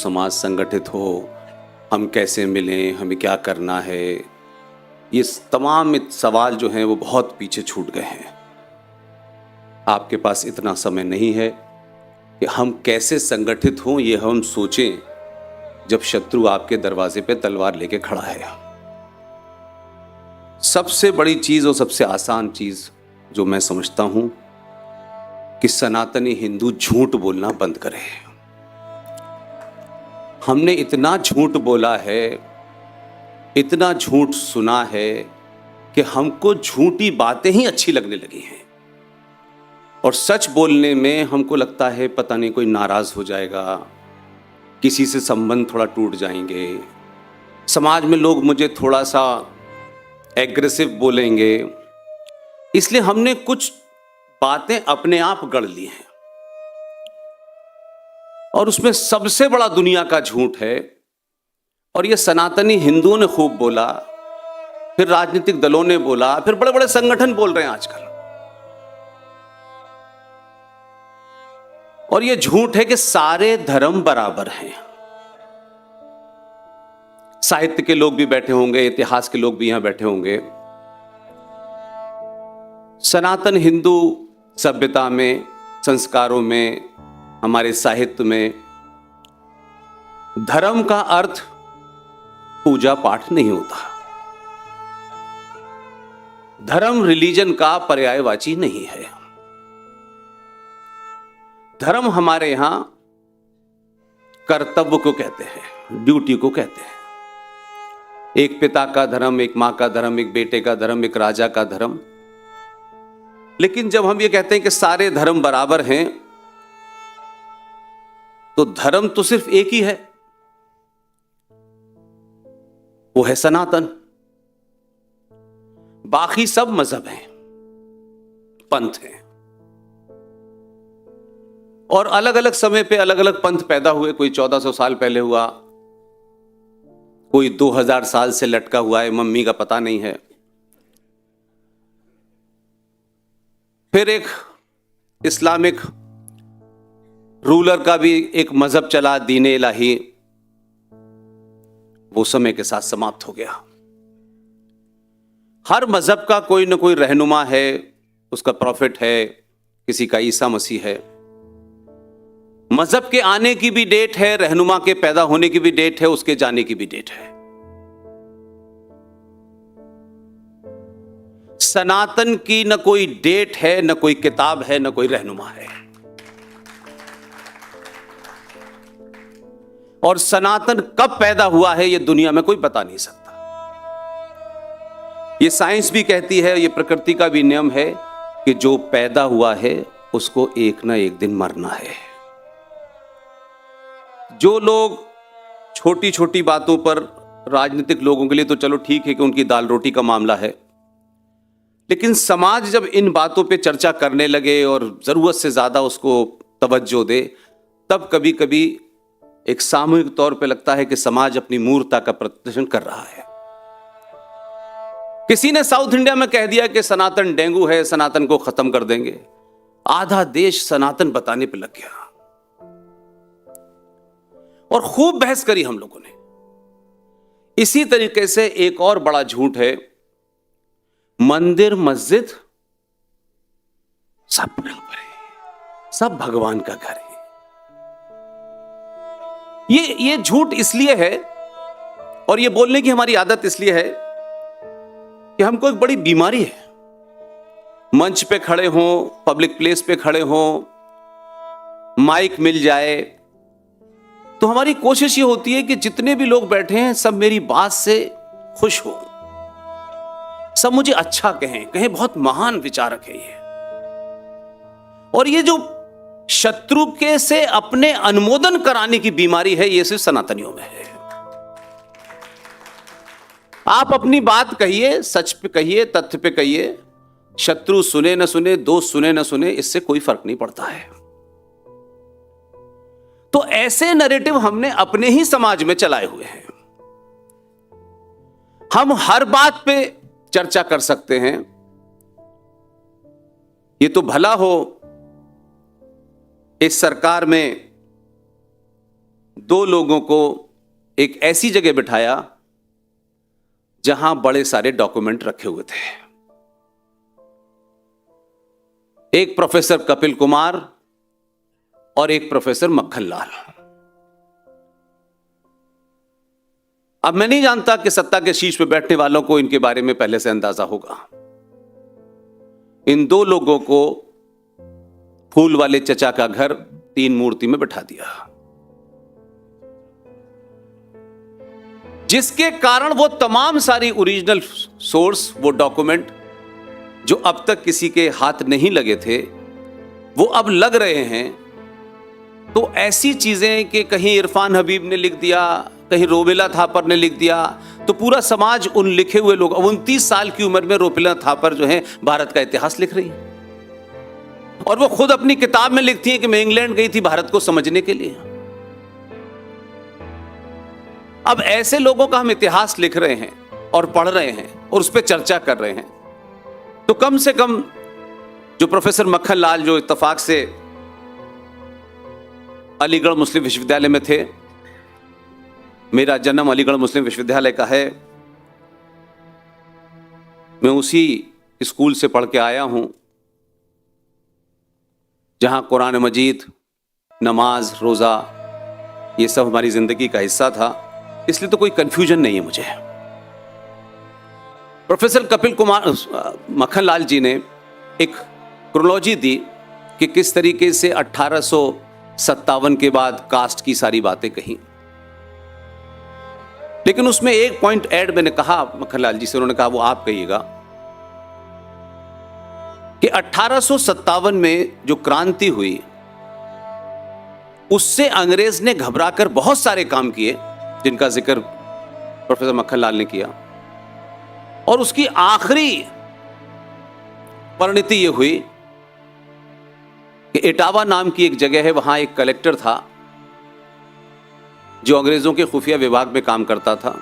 समाज संगठित हो, हम कैसे मिलें, हमें क्या करना है, ये तमाम सवाल जो हैं वो बहुत पीछे छूट गए हैं। आपके पास इतना समय नहीं है कि हम कैसे संगठित हों ये हम सोचें जब शत्रु आपके दरवाजे पे तलवार लेके खड़ा है। सबसे बड़ी चीज और सबसे आसान चीज जो मैं समझता हूं कि सनातनी हिंदू झूठ बोलना बंद करें। हमने इतना झूठ बोला है, इतना झूठ सुना है कि हमको झूठी बातें ही अच्छी लगने लगी हैं और सच बोलने में हमको लगता है पता नहीं कोई नाराज हो जाएगा, किसी से संबंध थोड़ा टूट जाएंगे, समाज में लोग मुझे थोड़ा सा एग्रेसिव बोलेंगे, इसलिए हमने कुछ बातें अपने आप गढ़ ली हैं। और उसमें सबसे बड़ा दुनिया का झूठ है, और ये सनातनी हिंदुओं ने खूब बोला, फिर राजनीतिक दलों ने बोला, फिर बड़े बड़े संगठन बोल रहे हैं आजकल। और ये झूठ है कि सारे धर्म बराबर हैं। साहित्य के लोग भी बैठे होंगे, इतिहास के लोग भी यहां बैठे होंगे। सनातन हिंदू सभ्यता में, संस्कारों में, हमारे साहित्य में धर्म का अर्थ पूजा पाठ नहीं होता। धर्म रिलीजन का पर्यायवाची नहीं है। धर्म हमारे यहां कर्तव्य को कहते हैं, ड्यूटी को कहते हैं। एक पिता का धर्म, एक मां का धर्म, एक बेटे का धर्म, एक राजा का धर्म। लेकिन जब हम ये कहते हैं कि सारे धर्म बराबर हैं, तो धर्म तो सिर्फ एक ही है, वो है सनातन। बाकी सब मजहब हैं, पंथ हैं, और अलग अलग समय पे अलग अलग पंथ पैदा हुए। कोई 1400 साल पहले हुआ, कोई 2000 साल से लटका हुआ है, मम्मी का पता नहीं है। फिर एक इस्लामिक रूलर का भी एक मजहब चला, दीन इलाही, वो समय के साथ समाप्त हो गया। हर मजहब का कोई ना कोई रहनुमा है, उसका प्रॉफिट है, किसी का ईसा मसीह है। मजहब के आने की भी डेट है, रहनुमा के पैदा होने की भी डेट है, उसके जाने की भी डेट है। सनातन की न कोई डेट है, न कोई किताब है, न कोई रहनुमा है। और सनातन कब पैदा हुआ है ये दुनिया में कोई बता नहीं सकता। ये साइंस भी कहती है, ये प्रकृति का भी नियम है कि जो पैदा हुआ है उसको एक ना एक दिन मरना है। जो लोग छोटी छोटी बातों पर, राजनीतिक लोगों के लिए तो चलो ठीक है कि उनकी दाल रोटी का मामला है, लेकिन समाज जब इन बातों पे चर्चा करने लगे और जरूरत से ज्यादा उसको तवज्जो दे, तब कभी कभी एक सामूहिक तौर पे लगता है कि समाज अपनी मूर्खता का प्रदर्शन कर रहा है। किसी ने साउथ इंडिया में कह दिया कि सनातन डेंगू है, सनातन को खत्म कर देंगे। आधा देश सनातन बताने पे लग गया और खूब बहस करी हम लोगों ने। इसी तरीके से एक और बड़ा झूठ है, मंदिर मस्जिद सब बराबर है, सब भगवान का घर है। ये झूठ इसलिए है, और ये बोलने की हमारी आदत इसलिए है कि हमको एक बड़ी बीमारी है। मंच पे खड़े हों, पब्लिक प्लेस पे खड़े हों, माइक मिल जाए, तो हमारी कोशिश ये होती है कि जितने भी लोग बैठे हैं सब मेरी बात से खुश हो, सब मुझे अच्छा कहें, कहें बहुत महान विचारक है ये। और ये जो शत्रु के से अपने अनुमोदन कराने की बीमारी है, ये सिर्फ सनातनियों में है। आप अपनी बात कहिए, सच पे कहिए, तथ्य पे कहिए, शत्रु सुने न सुने, दोस्त सुने न सुने, इससे कोई फर्क नहीं पड़ता है। तो ऐसे नैरेटिव हमने अपने ही समाज में चलाए हुए हैं। हम हर बात पे चर्चा कर सकते हैं। ये तो भला हो इस सरकार में दो लोगों को एक ऐसी जगह बिठाया जहां बड़े सारे डॉक्यूमेंट रखे हुए थे। एक प्रोफेसर कपिल कुमार और एक प्रोफेसर मक्खनलाल। अब मैं नहीं जानता कि सत्ता के शीर्ष पे बैठने वालों को इनके बारे में पहले से अंदाजा होगा। इन दो लोगों को फूल वाले चचा का घर 3 मूर्ति में बैठा दिया, जिसके कारण वो तमाम सारी ओरिजिनल सोर्स, वो डॉक्यूमेंट जो अब तक किसी के हाथ नहीं लगे थे, वो अब लग रहे हैं। तो ऐसी चीजें कि कहीं इरफान हबीब ने लिख दिया, कहीं रोमिला थापर ने लिख दिया, तो पूरा समाज उन लिखे हुए लोग, 29 साल की उम्र में रोमिला थापर जो है भारत का इतिहास लिख रही है, और वो खुद अपनी किताब में लिखती है कि मैं इंग्लैंड गई थी भारत को समझने के लिए। अब ऐसे लोगों का हम इतिहास लिख रहे हैं और पढ़ रहे हैं और उस पर चर्चा कर रहे हैं, तो कम से कम जो प्रोफेसर मक्खनलाल, जो इत्तेफाक से अलीगढ़ मुस्लिम विश्वविद्यालय में थे, मेरा जन्म अलीगढ़ मुस्लिम विश्वविद्यालय का है, मैं उसी स्कूल से पढ़ के आया हूं जहां कुरान मजीद, नमाज, रोजा, ये सब हमारी जिंदगी का हिस्सा था, इसलिए तो कोई कंफ्यूजन नहीं है मुझे। प्रोफेसर कपिल कुमार मक्खनलाल जी ने एक क्रोनोलॉजी दी कि किस तरीके से 1857 के बाद कास्ट की सारी बातें कही, लेकिन उसमें एक पॉइंट ऐड मैंने कहा मक्खनलाल जी से, उन्होंने कहा वो आप कहिएगा कि 1857 में जो क्रांति हुई उससे अंग्रेज ने घबराकर बहुत सारे काम किए जिनका जिक्र प्रोफेसर मक्खनलाल ने किया, और उसकी आखिरी परिणति यह हुई कि इटावा नाम की एक जगह है, वहां एक कलेक्टर था जो अंग्रेजों के खुफिया विभाग में काम करता था।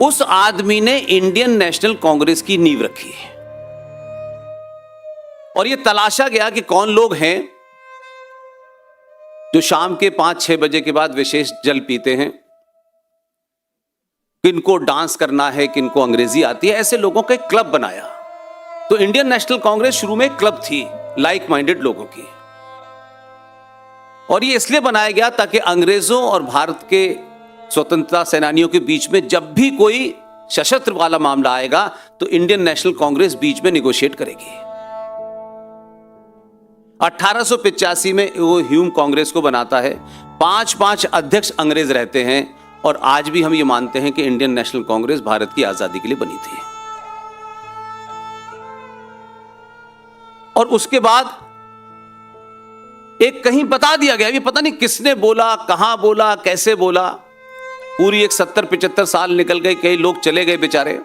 उस आदमी ने इंडियन नेशनल कांग्रेस की नींव रखी, और यह तलाशा गया कि कौन लोग हैं जो शाम के 5-6 बजे के बाद विशेष जल पीते हैं, किनको डांस करना है, किनको अंग्रेजी आती है, ऐसे लोगों का एक क्लब बनाया। तो इंडियन नेशनल कांग्रेस शुरू में एक क्लब थी लाइक माइंडेड लोगों की, और ये इसलिए बनाया गया ताकि अंग्रेजों और भारत के स्वतंत्रता सेनानियों के बीच में जब भी कोई सशस्त्र वाला मामला आएगा तो इंडियन नेशनल कांग्रेस बीच में निगोशिएट करेगी। 1885 में वो ह्यूम कांग्रेस को बनाता है, 5-5 अध्यक्ष अंग्रेज रहते हैं, और आज भी हम ये मानते हैं कि इंडियन नेशनल कांग्रेस भारत की आजादी के लिए बनी थी। और उसके बाद एक कहीं बता दिया गया, ये पता नहीं किसने बोला, कहां बोला, कैसे बोला, पूरी एक 70-75 साल निकल गए, कई लोग चले गए बेचारे।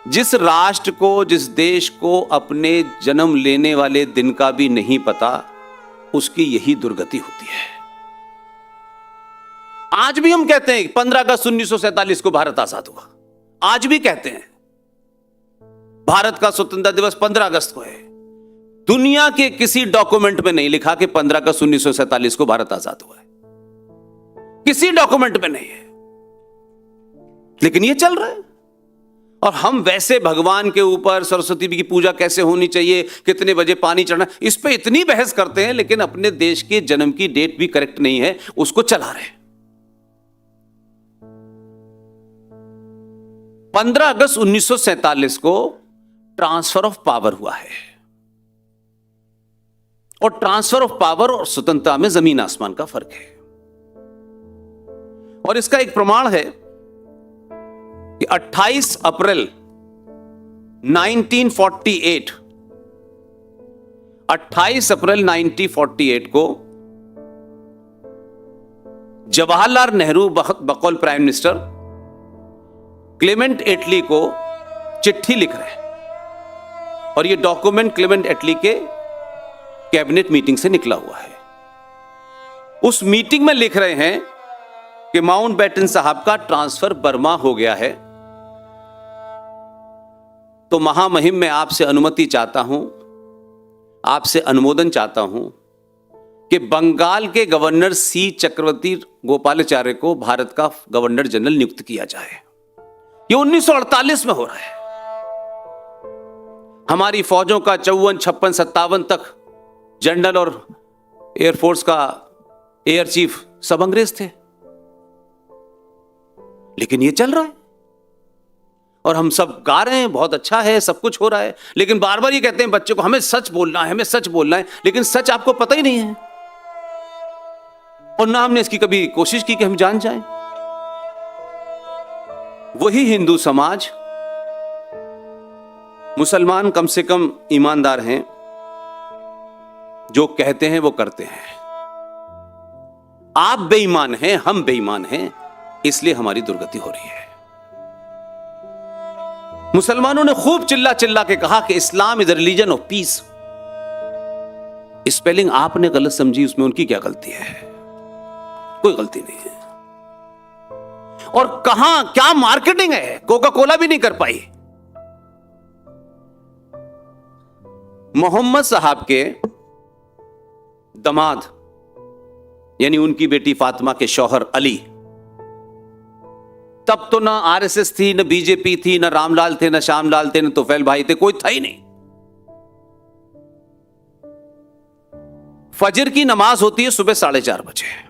जिस राष्ट्र को, जिस देश को अपने जन्म लेने वाले दिन का भी नहीं पता, उसकी यही दुर्गति होती है। आज भी हम कहते हैं 15 अगस्त 1947 को भारत आजाद हुआ, आज भी कहते हैं भारत का स्वतंत्रता दिवस 15 अगस्त को है। दुनिया के किसी डॉक्यूमेंट में नहीं लिखा कि 15 अगस्त 1947 को भारत आजाद हुआ है, किसी डॉक्यूमेंट में नहीं है, लेकिन ये चल रहा है। और हम वैसे भगवान के ऊपर, सरस्वती की पूजा कैसे होनी चाहिए, कितने बजे पानी चढ़ना, इस पे इतनी बहस करते हैं, लेकिन अपने देश के जन्म की डेट भी करेक्ट नहीं है, उसको चला रहे हैं। 15 अगस्त 1947 को ट्रांसफर ऑफ पावर हुआ है, और ट्रांसफर ऑफ पावर और स्वतंत्रता में जमीन आसमान का फर्क है। और इसका एक प्रमाण है कि 28 अप्रैल 1948, 28 अप्रैल 1948 को जवाहरलाल नेहरू बकौल प्राइम मिनिस्टर क्लेमेंट एटली को चिट्ठी लिख रहे हैं, और यह डॉक्यूमेंट क्लेमेंट एटली के कैबिनेट मीटिंग से निकला हुआ है। उस मीटिंग में लिख रहे हैं कि माउंटबेटन साहब का ट्रांसफर बर्मा हो गया है, तो महामहिम मैं आपसे अनुमति चाहता हूं, आपसे अनुमोदन चाहता हूं कि बंगाल के गवर्नर सी चक्रवर्ती गोपालाचार्य को भारत का गवर्नर जनरल नियुक्त किया जाए। ये 1948 में हो रहा है। हमारी फौजों का 54, 56, 57 तक जनरल और एयरफोर्स का एयर चीफ सब अंग्रेज थे, लेकिन ये चल रहा है और हम सब गा रहे हैं, बहुत अच्छा है, सब कुछ हो रहा है, लेकिन बार बार ये कहते हैं बच्चे को हमें सच बोलना है, हमें सच बोलना है, लेकिन सच आपको पता ही नहीं है और ना हमने इसकी कभी कोशिश की कि हम जान जाएं। वही हिंदू समाज, मुसलमान कम से कम ईमानदार हैं, जो कहते हैं वो करते हैं। आप बेईमान हैं, हम बेईमान हैं, इसलिए हमारी दुर्गति हो रही है। मुसलमानों ने खूब चिल्ला चिल्ला के कहा कि Islam is religion of peace. Spelling आपने गलत समझी, उसमें उनकी क्या गलती है? कोई गलती नहीं है। और कहां क्या मार्केटिंग है, कोका कोला भी नहीं कर पाई। मोहम्मद साहब के दामाद यानी उनकी बेटी फातिमा के शौहर अली, तब तो ना आरएसएस थी, ना बीजेपी थी, ना रामलाल थे, ना श्यामलाल थे, ना तोफैल भाई थे, कोई था ही नहीं। फजर की नमाज होती है सुबह 4:30 बजे।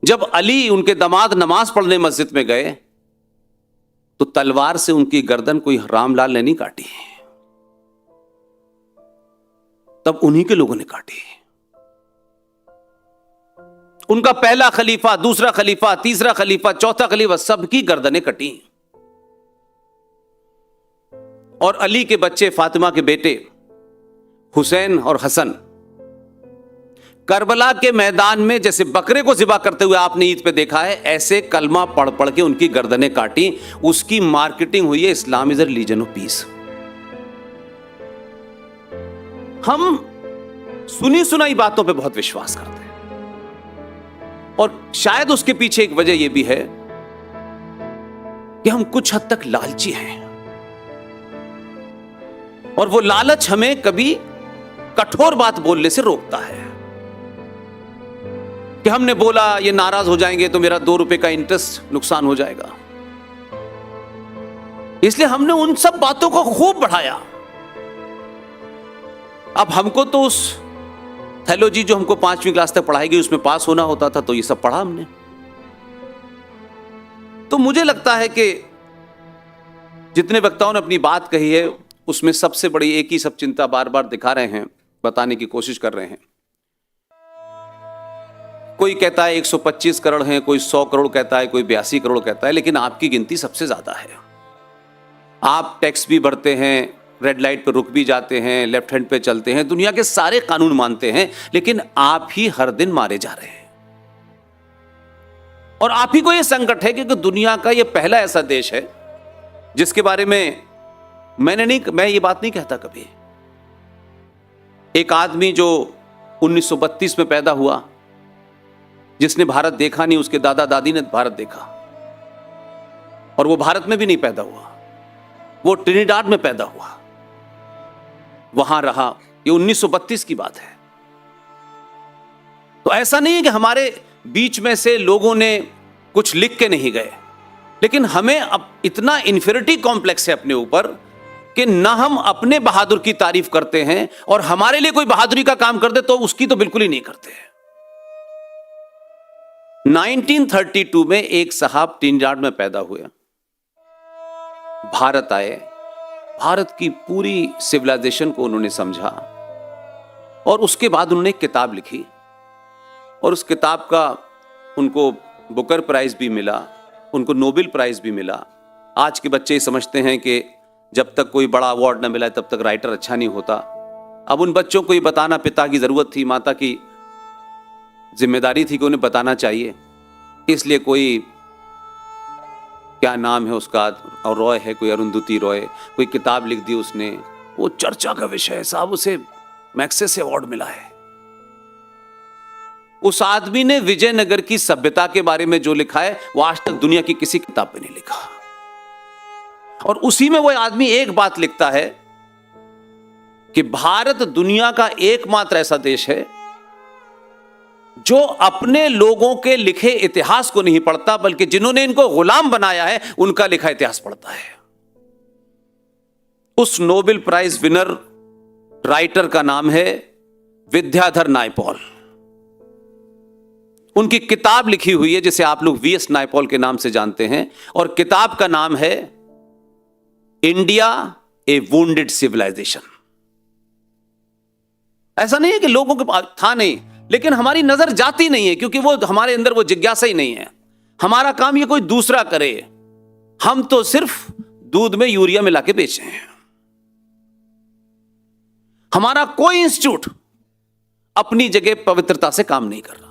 जब अली उनके दामाद नमाज पढ़ने मस्जिद में गए तो तलवार से उनकी गर्दन कोई रामलाल ने नहीं काटी, तब उन्हीं के लोगों ने काटी। उनका पहला खलीफा, दूसरा खलीफा, तीसरा खलीफा, चौथा खलीफा, सबकी गर्दनें कटी। और अली के बच्चे, फातिमा के बेटे हुसैन और हसन, करबला के मैदान में जैसे बकरे को ज़िबा करते हुए आपने ईद पे देखा है, ऐसे कलमा पढ़ पढ़ के उनकी गर्दनें काटी। उसकी मार्केटिंग हुई है Islam is a religion of peace. हम सुनी सुनाई बातों पे बहुत विश्वास करते हैं और शायद उसके पीछे एक वजह यह भी है कि हम कुछ हद तक लालची हैं और वो लालच हमें कभी कठोर बात बोलने से रोकता है कि हमने बोला ये नाराज हो जाएंगे तो मेरा 2 रुपए का इंटरेस्ट नुकसान हो जाएगा, इसलिए हमने उन सब बातों को खूब बढ़ाया। अब हमको तो उस थैलोजी जो हमको 5वीं क्लास तक पढ़ाई गई उसमें पास होना होता था, तो ये सब पढ़ा हमने। तो मुझे लगता है कि जितने वक्ताओं ने अपनी बात कही है उसमें सबसे बड़ी एक ही सब चिंता बार बार दिखा रहे हैं, बताने की कोशिश कर रहे हैं। कोई कहता है 125 करोड़ हैं, कोई 100 करोड़ कहता है, कोई 82 करोड़ कहता है, लेकिन आपकी गिनती सबसे ज्यादा है। आप टैक्स भी भरते हैं, रेड लाइट पर रुक भी जाते हैं, लेफ्ट हैंड पे चलते हैं, दुनिया के सारे कानून मानते हैं, लेकिन आप ही हर दिन मारे जा रहे हैं। और आप ही को यह संकट है क्योंकि दुनिया का यह पहला ऐसा देश है जिसके बारे में मैं ये बात नहीं कहता कभी। एक आदमी जो 1932 में पैदा हुआ, जिसने भारत देखा नहीं, उसके दादा दादी ने भारत देखा और वो भारत में भी नहीं पैदा हुआ, वो ट्रिनिडाड में पैदा हुआ, वहां रहा। ये 1932 की बात है। तो ऐसा नहीं है कि हमारे बीच में से लोगों ने कुछ लिख के नहीं गए, लेकिन हमें अब इतना इंफीरियरिटी कॉम्प्लेक्स है अपने ऊपर कि ना हम अपने बहादुर की तारीफ करते हैं और हमारे लिए कोई बहादुरी का काम कर दे तो उसकी तो बिल्कुल ही नहीं करते हैं। 1932 में एक साहब ट्रिनिडाड में पैदा हुए, भारत आए, भारत की पूरी सिविलाइजेशन को उन्होंने समझा और उसके बाद उन्होंने एक किताब लिखी और उस किताब का उनको बुकर प्राइज भी मिला, उनको नोबेल प्राइज भी मिला। आज के बच्चे समझते हैं कि जब तक कोई बड़ा अवार्ड न मिला तब तक राइटर अच्छा नहीं होता। अब उन बच्चों को ये बताना पिता की जरूरत थी, माता की जिम्मेदारी थी कि उन्हें बताना चाहिए। इसलिए कोई, क्या नाम है उसका, और रॉय है, कोई अरुंधति रॉय, कोई किताब लिख दी उसने, वो चर्चा का विषय है साहब, उसे मैक्सेसे अवार्ड मिला है। उस आदमी ने विजयनगर की सभ्यता के बारे में जो लिखा है वो आज तक दुनिया की किसी किताब में नहीं लिखा। और उसी में वो आदमी एक बात लिखता है कि भारत दुनिया का एकमात्र ऐसा देश है जो अपने लोगों के लिखे इतिहास को नहीं पढ़ता, बल्कि जिन्होंने इनको गुलाम बनाया है उनका लिखा इतिहास पढ़ता है। उस नोबेल प्राइज विनर राइटर का नाम है विद्याधर नायपॉल। उनकी किताब लिखी हुई है जिसे आप लोग वीएस नायपॉल के नाम से जानते हैं, और किताब का नाम है इंडिया ए वुंडेड सिविलाइजेशन। ऐसा नहीं है कि लोगों के पास था नहीं, लेकिन हमारी नजर जाती नहीं है, क्योंकि वो हमारे अंदर वो जिज्ञासा ही नहीं है। हमारा काम ये कोई दूसरा करे, हम तो सिर्फ दूध में यूरिया मिला के बेचे हैं। हमारा कोई इंस्टीट्यूट अपनी जगह पवित्रता से काम नहीं कर रहा।